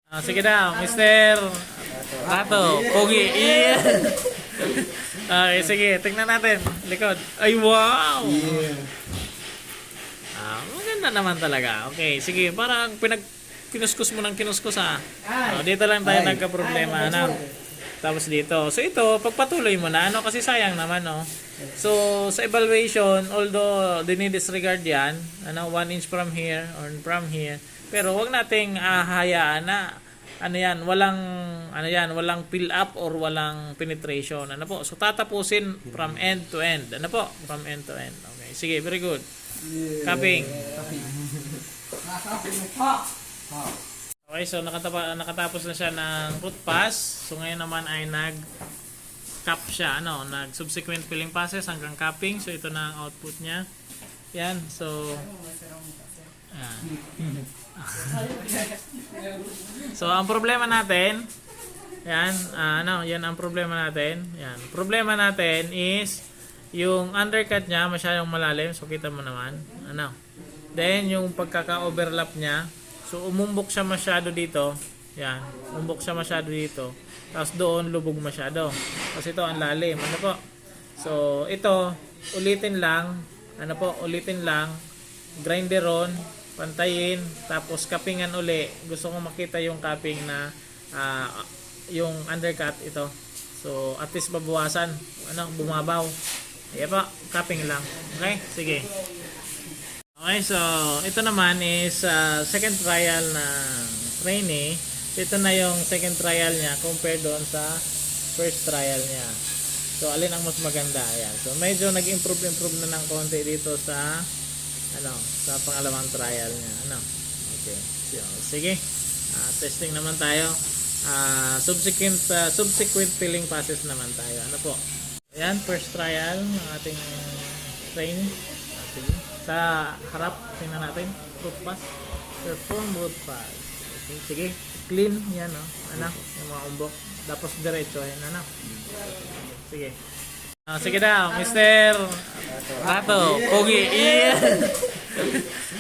Sige na, Mr. Rato, Pogi. Yeah. Okay, sige, tingnan natin. Likod. Ay, wow! Maganda naman talaga. Okay, sige, parang kinuskus mo ng kinuskus ha. Dito lang tayo nagka-problema. Tapos dito. So ito, pagpatuloy mo na, kasi sayang naman, no? So, sa evaluation, although dinidisregard yan, 1 inch from here or from here, pero wag nating hayaan na walang fill up or walang penetration. So tatapusin from end to end. From end to end. Okay, sige, very good. Cupping. Okay, so nakatapos na siya ng root pass. So ngayon naman ay nag-cup siya, nag-subsequent filling passes hanggang cupping. So ito na ang output niya. Yan, so so ang problema natin, yan ang problema natin. Yan. Problema natin is yung undercut niya masyadong malalim. So kita mo naman, Then yung pagkaka-overlap niya, so umumbok siya masyado dito. Yan, umumbok siya masyado dito. Tapos doon lubog masyado. Kasi ito ang lalim, So ito ulitin lang, grinderon, pantayin, tapos cuppingan uli. Gusto ko makita yung cupping na yung undercut ito. So at least babawasan, bumabaw. Cupping lang. Okay, sige. Okay, so ito naman is second trial na trainee. Ito na yung second trial niya compared doon sa first trial niya. So alin ang mas maganda? Ayan. So medyo nag-improve na ng konti dito sa sa pangalawang trial niya. Okay. So, sige. Testing naman tayo. Subsequent filling passes naman tayo. Ayan, first trial ng ating trainee. Sige. Sa harap, tingnan natin. Root pass. Perform root pass. Okay, sige. Clean. Yan, yung mga umbok. Tapos diretso. Yan, Sige. Sige na, Mr. Rato, Pogi. Yeah.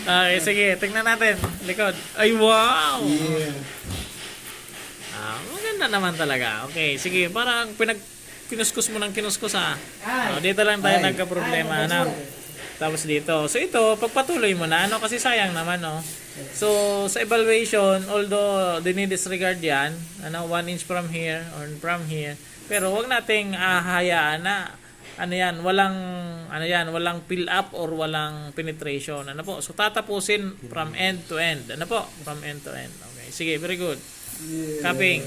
Okay, sige. Tingnan natin. Likod. Ay, wow! Maganda naman talaga. Okay, sige. Parang kinuskus mo ng kinuskus ha. Dito lang tayo nagka-problema. Tapos dito. So ito, pagpatuloy mo na, kasi sayang naman, So sa evaluation, although dinidisregard yan, 1 inch from here or from here, pero wag nating hayaan na walang fill up or walang penetration. So tatapusin from end to end. From end to end. Okay, sige, very good. Cupping.